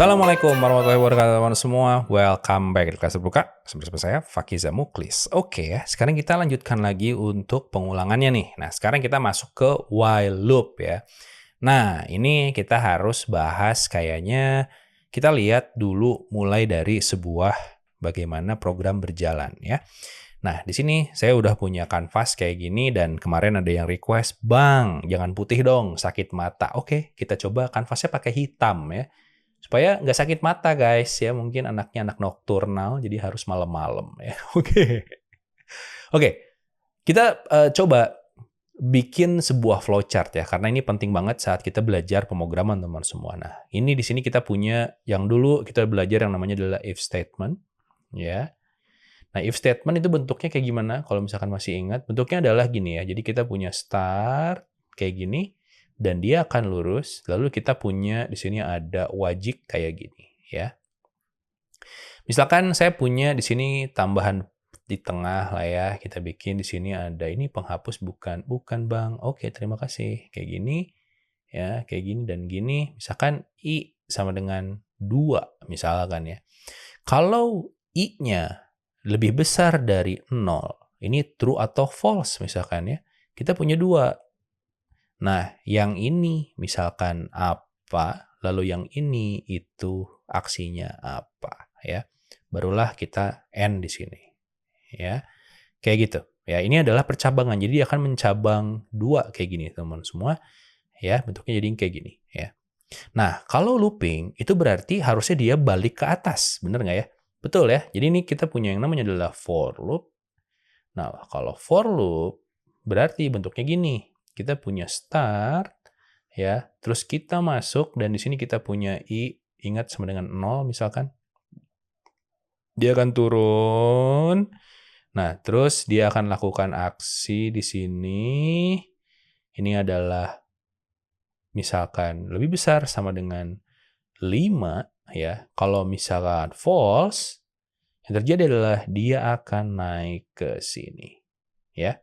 Assalamualaikum warahmatullahi wabarakatuh teman-teman semua. Welcome back di kelas terbuka. Bersama saya Fakiza Muklis. Oke ya, sekarang kita lanjutkan lagi untuk pengulangannya nih. Nah, sekarang kita masuk ke while loop ya. Nah, ini kita harus bahas kayaknya kita lihat dulu mulai dari sebuah bagaimana program berjalan ya. Nah, di sini saya udah punya kanvas kayak gini dan kemarin ada yang request, "Bang, jangan putih dong, sakit mata." Oke, kita coba kanvasnya pakai hitam ya. Supaya nggak sakit mata guys ya, mungkin anaknya anak nokturnal jadi harus malam-malam ya. Oke. Oke, kita coba bikin sebuah flowchart ya, karena ini penting banget saat kita belajar pemrograman teman semua. Nah, ini di sini kita punya yang dulu kita belajar yang namanya adalah if statement ya. Nah, if statement itu bentuknya kayak gimana? Kalau misalkan masih ingat, bentuknya adalah gini ya. Jadi kita punya start kayak gini dan dia akan lurus. Lalu kita punya di sini ada wajib kayak gini ya. Misalkan saya punya di sini tambahan di tengah lah ya. Kita bikin di sini ada ini penghapus bukan Bang. Oke, terima kasih. Kayak gini ya, kayak gini dan gini. Misalkan i sama dengan 2 misalkan ya. Kalau i-nya lebih besar dari 0, ini true atau false misalkan ya. Kita punya 2. Nah, yang ini misalkan apa, lalu yang ini itu aksinya apa ya. Barulah kita end di sini ya. Kayak gitu. Ya, ini adalah percabangan. Jadi dia akan mencabang 2 kayak gini teman semua ya, bentuknya jadi kayak gini ya. Nah, kalau looping itu berarti harusnya dia balik ke atas, bener nggak ya? Betul ya. Jadi ini kita punya yang namanya adalah for loop. Nah, kalau for loop berarti bentuknya gini. Kita punya start ya, terus kita masuk dan di sini kita punya i, ingat sama dengan 0 misalkan. Dia akan turun. Nah, terus dia akan lakukan aksi di sini. Ini adalah misalkan lebih besar sama dengan 5 ya. Kalau misalkan false, yang terjadi adalah dia akan naik ke sini ya.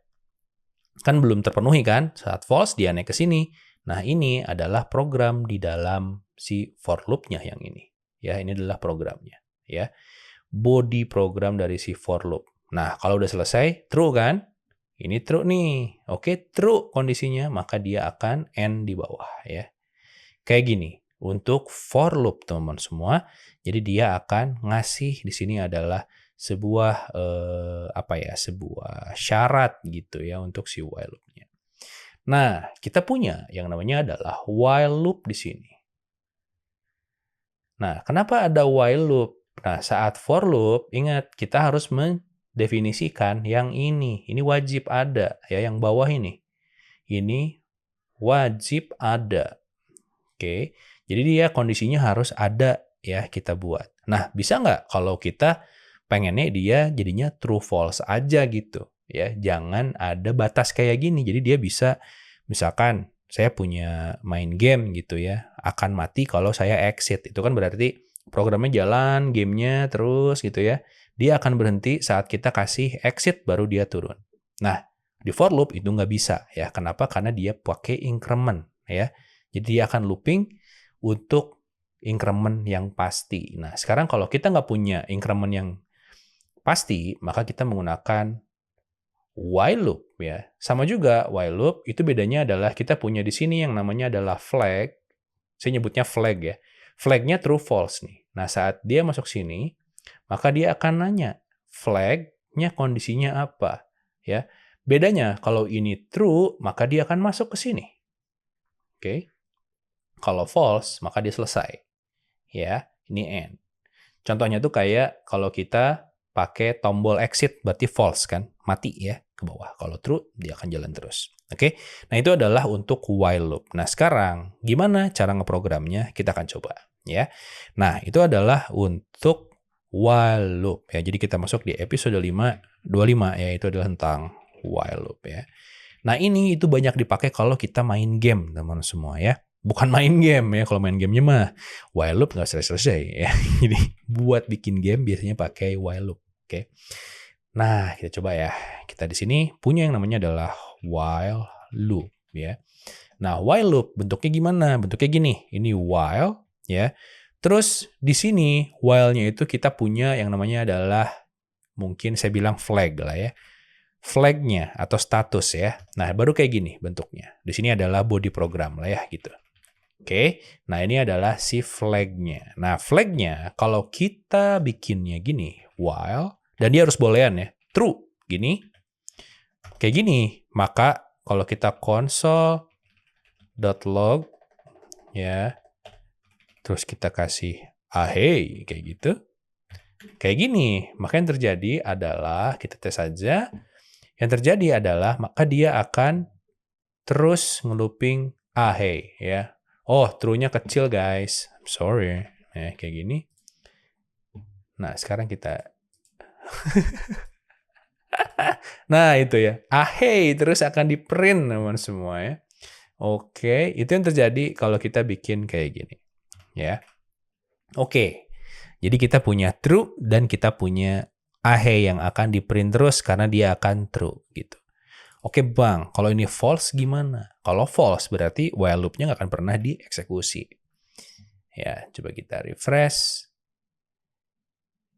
Kan belum terpenuhi kan? Saat false dia naik ke sini. Nah, ini adalah program di dalam si for loop-nya yang ini. Ya, ini adalah programnya ya. Body program dari si for loop. Nah, kalau udah selesai, true kan? Ini true nih. Oke, true kondisinya, maka dia akan end di bawah ya. Kayak gini untuk for loop teman-teman semua. Jadi dia akan ngasih di sini adalah sebuah sebuah syarat gitu ya untuk si while loop-nya. Nah, kita punya yang namanya adalah while loop di sini. Nah, kenapa ada while loop? Nah, saat for loop, ingat kita harus mendefinisikan yang ini. Ini wajib ada ya, yang bawah ini. Ini wajib ada. Oke, jadi dia kondisinya harus ada ya kita buat. Nah, bisa nggak kalau kita pengennya dia jadinya true false aja gitu ya. Jangan ada batas kayak gini. Jadi dia bisa misalkan saya punya main game gitu ya, akan mati kalau saya exit. Itu kan berarti programnya jalan, gamenya terus gitu ya. Dia akan berhenti saat kita kasih exit baru dia turun. Nah, di for loop itu nggak bisa ya. Kenapa? Karena dia pakai increment ya. Jadi dia akan looping untuk increment yang pasti. Nah, sekarang kalau kita nggak punya increment yang pasti, maka kita menggunakan while loop ya. Sama juga while loop itu bedanya adalah kita punya di sini yang namanya adalah flag. Saya nyebutnya flag ya. Flagnya true false nih. Nah, saat dia masuk sini, maka dia akan nanya flagnya kondisinya apa ya. Bedanya kalau ini true, maka dia akan masuk ke sini. Oke. Kalau false, maka dia selesai. Ya, ini end. Contohnya tuh kayak kalau kita pakai tombol exit, berarti false kan? Mati ya ke bawah. Kalau true, dia akan jalan terus. Oke? Nah, itu adalah untuk while loop. Nah, sekarang gimana cara ngeprogramnya? Kita akan coba. Ya. Nah, itu adalah untuk while loop. Ya, jadi kita masuk di episode 25, yaitu adalah tentang while loop ya. Nah, ini itu banyak dipakai kalau kita main game, teman-teman semua ya. Bukan main game ya, kalau main gamenya mah while loop nggak selesai-selesai ya. Jadi buat bikin game biasanya pakai while loop. Oke. Nah, kita coba ya. Kita di sini punya yang namanya adalah while loop ya. Nah, while loop bentuknya gimana? Bentuknya gini. Ini while ya. Terus di sini while-nya itu kita punya yang namanya adalah mungkin saya bilang flag lah ya. Flag-nya atau status ya. Nah, baru kayak gini bentuknya. Di sini adalah body program lah ya gitu. Oke, nah ini adalah si flag-nya. Nah, flag-nya kalau kita bikinnya gini, while, dan dia harus boolean ya, true, gini, kayak gini. Maka kalau kita console.log, ya, terus kita kasih hey, kayak gitu, kayak gini. Maka yang terjadi adalah, kita tes saja, yang terjadi adalah, maka dia akan terus ngelooping hey, ya. Oh, true-nya kecil, guys. I'm sorry. Kayak gini. Nah, sekarang kita... nah, itu ya. Hey, terus akan di-print, teman semua ya. Oke, itu yang terjadi kalau kita bikin kayak gini. Ya. Oke. Jadi kita punya true dan kita punya hey yang akan di-print terus karena dia akan true gitu. Oke bang, kalau ini false gimana? Kalau false berarti while loop-nya nggak akan pernah dieksekusi. Ya, coba kita refresh.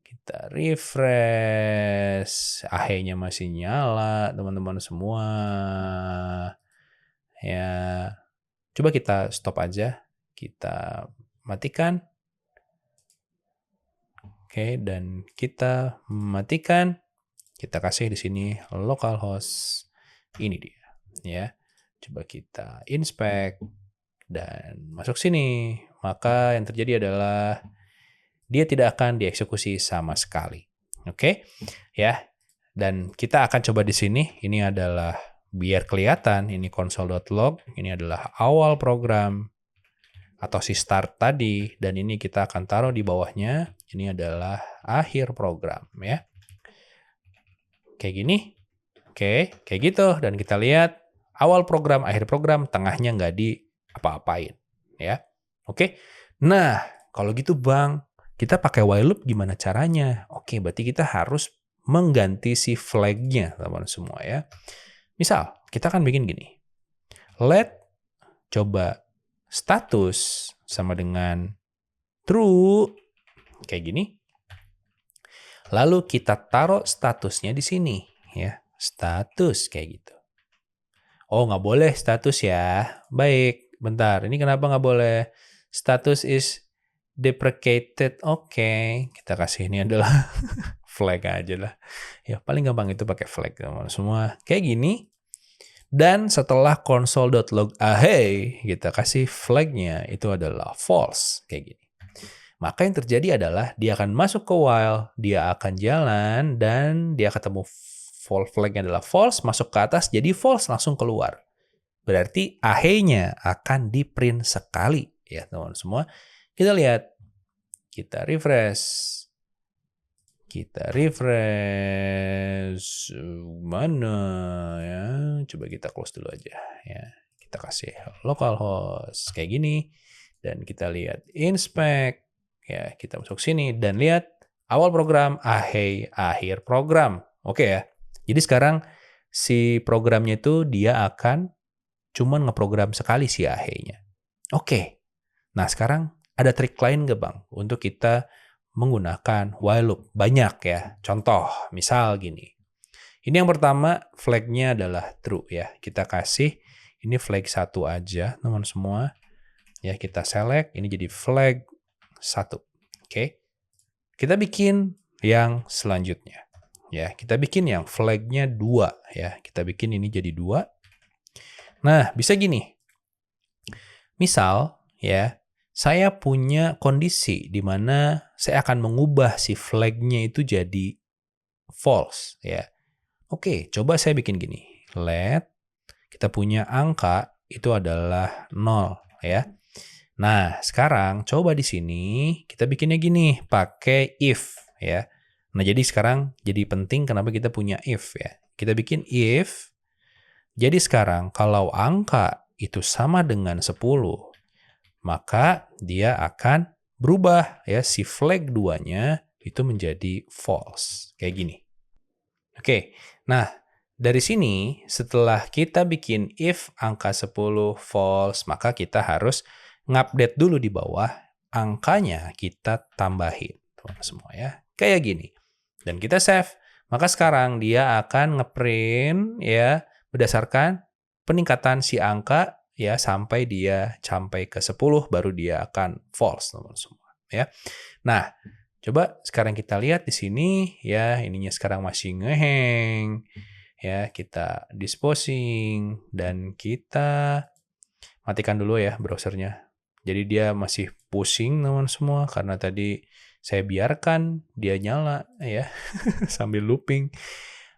Kita refresh. Nya masih nyala, teman-teman semua. Ya, coba kita stop aja. Kita matikan. Oke, dan kita matikan. Kita kasih di sini localhost. Ini dia, ya. Coba kita inspect dan masuk sini. Maka yang terjadi adalah dia tidak akan dieksekusi sama sekali. Oke, ya. Dan kita akan coba di sini. Ini adalah biar kelihatan. Ini console.log. Ini adalah awal program atau si start tadi. Dan ini kita akan taruh di bawahnya. Ini adalah akhir program, ya. Kayak gini. Oke, kayak gitu. Dan kita lihat awal program, akhir program, tengahnya nggak di apa-apain. Ya, oke. Nah, kalau gitu bang, kita pakai while loop gimana caranya? Oke, berarti kita harus mengganti si flag-nya, teman-teman semua ya. Misal, kita akan bikin gini. Let, coba status sama dengan true, kayak gini. Lalu kita taruh statusnya di sini, ya. Status kayak gitu. Oh, nggak boleh status ya. Baik, bentar. Ini kenapa nggak boleh? Status is deprecated. Oke, kita kasih ini adalah flag aja lah. Ya, paling gampang itu pakai flag, teman-teman semua. Kayak gini. Dan setelah console.log hey, kita kasih flagnya itu adalah false. Kayak gini. Maka yang terjadi adalah dia akan masuk ke while, dia akan jalan, dan dia ketemu flag-nya adalah false, masuk ke atas, jadi false, langsung keluar. Berarti hey-nya akan di-print sekali. Ya, teman-teman semua. Kita lihat. Kita refresh. Kita refresh. Mana ya? Coba kita close dulu aja. Ya, kita kasih localhost. Kayak gini. Dan kita lihat inspect. Ya, kita masuk sini. Dan lihat awal program, akhir program. Oke ya. Jadi sekarang si programnya itu dia akan cuman ngeprogram sekali si nya. Oke. Nah sekarang ada trik lain nggak bang? Untuk kita menggunakan while loop. Banyak ya. Contoh, misal gini. Ini yang pertama flag-nya adalah true ya. Kita kasih ini flag 1 aja teman semua. Ya kita select. Ini jadi flag 1. Oke. Kita bikin yang selanjutnya. Ya, kita bikin yang flag-nya 2 ya. Kita bikin ini jadi 2. Nah, bisa gini. Misal ya, saya punya kondisi di mana saya akan mengubah si flag-nya itu jadi false ya. Oke, coba saya bikin gini. Let kita punya angka itu adalah 0 ya. Nah, sekarang coba di sini kita bikinnya gini, pakai if ya. Nah, jadi sekarang jadi penting kenapa kita punya if ya. Kita bikin if. Jadi sekarang kalau angka itu sama dengan 10, maka dia akan berubah ya. Si flag 2-nya itu menjadi false. Kayak gini. Oke, nah dari sini setelah kita bikin if angka 10 false, maka kita harus ngupdate dulu di bawah angkanya kita tambahin, teman-teman semua ya. Kayak gini. Dan kita save. Maka sekarang dia akan ngeprint ya berdasarkan peningkatan si angka ya sampai dia sampai ke 10 baru dia akan false, teman-teman semua ya. Nah, coba sekarang kita lihat di sini ya, ininya sekarang masih ngehang. Ya, kita disposing dan kita matikan dulu ya browsernya. Jadi dia masih pusing teman semua karena tadi saya biarkan dia nyala ya sambil looping.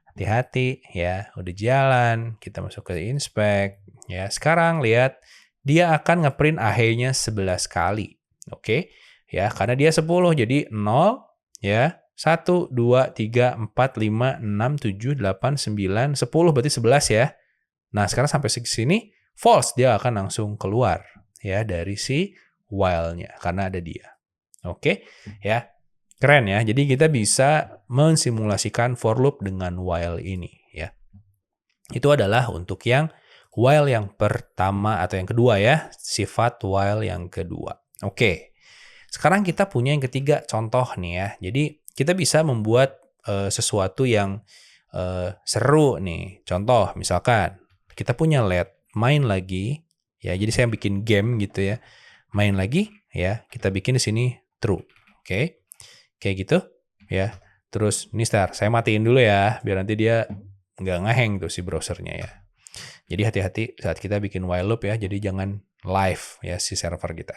Hati-hati ya, udah jalan. Kita masuk ke inspect ya. Sekarang lihat dia akan ngeprint AHEI-nya 11 kali. Oke. Ya, karena dia 10 jadi 0 ya. 1, 2, 3, 4, 5, 6, 7, 8, 9, 10 berarti 11 ya. Nah, sekarang sampai sini false, dia akan langsung keluar ya dari si while-nya karena ada dia. Oke, ya. Keren ya. Jadi kita bisa mensimulasikan for loop dengan while ini ya. Itu adalah untuk yang while yang pertama atau yang kedua ya, sifat while yang kedua. Oke. Sekarang kita punya yang ketiga contoh nih ya. Jadi kita bisa membuat sesuatu yang seru nih. Contoh misalkan kita punya LED, main lagi ya. Jadi saya bikin game gitu ya. Main lagi ya. Kita bikin di sini true. Oke. Kayak gitu ya. Terus ini saya matiin dulu ya biar nanti dia nggak ngehang tuh si browsernya ya. Jadi hati-hati saat kita bikin while loop ya. Jadi jangan live ya si server kita.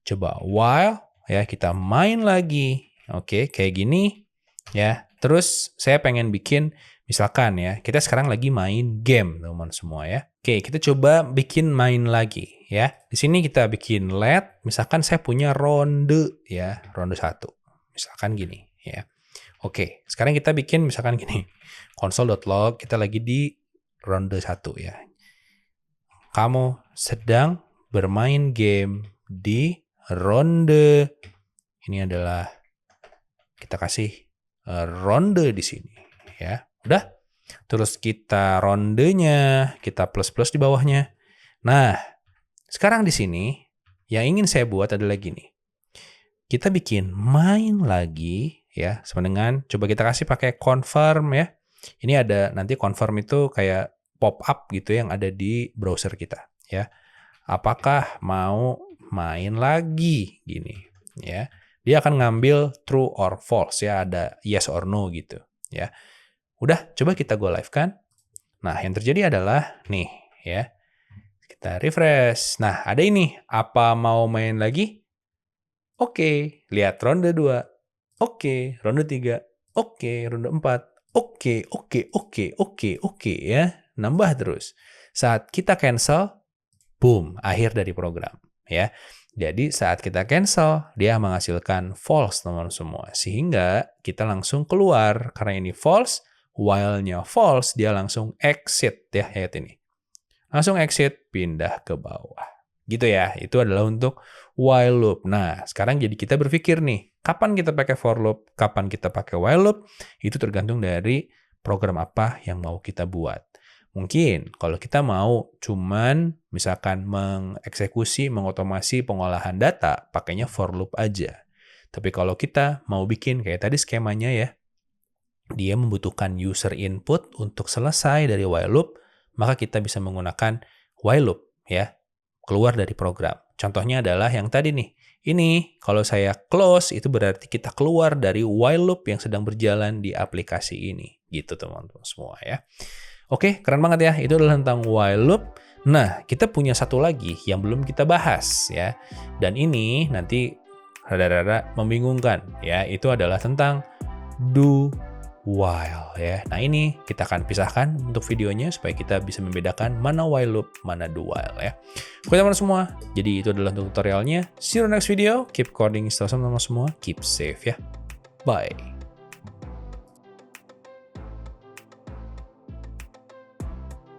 Coba while ya kita main lagi. Oke, kayak gini ya. Terus saya pengen bikin misalkan ya, kita sekarang lagi main game teman-teman semua ya. Oke, kita coba bikin main lagi ya. Di sini kita bikin LED, misalkan saya punya ronde ya, ronde 1. Misalkan gini ya. Oke, sekarang kita bikin misalkan gini. Console.log kita lagi di ronde 1 ya. Kamu sedang bermain game di ronde. Ini adalah kita kasih ronde di sini ya. Udah. Terus kita rondenya, kita plus-plus di bawahnya. Nah, sekarang di sini yang ingin saya buat adalah gini. Kita bikin main lagi ya, sama dengan coba kita kasih pakai confirm ya. Ini ada nanti confirm itu kayak pop up gitu yang ada di browser kita ya. Apakah mau main lagi gini ya. Dia akan ngambil true or false ya, ada yes or no gitu ya. Udah, coba kita go live kan. Nah, yang terjadi adalah nih ya. Kita refresh. Nah, ada ini, apa mau main lagi? Oke, lihat ronde 2. Oke, ronde 3. Oke, ronde 4. Oke ya. Nambah terus. Saat kita cancel, boom, akhir dari program ya. Jadi saat kita cancel, dia menghasilkan false teman-teman semua. Sehingga kita langsung keluar. Karena ini false, while-nya false, dia langsung exit ya. Lihat ini. Langsung exit, pindah ke bawah. Gitu ya. Itu adalah untuk while loop. Nah, sekarang jadi kita berpikir nih. Kapan kita pakai for loop? Kapan kita pakai while loop? Itu tergantung dari program apa yang mau kita buat. Mungkin kalau kita mau cuman misalkan mengeksekusi, mengotomasi pengolahan data, pakainya for loop aja. Tapi kalau kita mau bikin kayak tadi skemanya ya, dia membutuhkan user input untuk selesai dari while loop, maka kita bisa menggunakan while loop ya, keluar dari program. Contohnya adalah yang tadi nih. Ini kalau saya close itu berarti kita keluar dari while loop yang sedang berjalan di aplikasi ini. Gitu teman-teman semua ya. Oke, keren banget ya. Itu adalah tentang while loop. Nah, kita punya satu lagi yang belum kita bahas ya. Dan ini nanti rada-rada membingungkan ya. Itu adalah tentang do while ya. Nah, ini kita akan pisahkan untuk videonya supaya kita bisa membedakan mana while loop, mana do while ya. Oke teman-teman semua. Jadi itu adalah tutorialnya. See you in the next video. Keep coding, stay awesome teman-teman semua. Keep safe ya. Bye.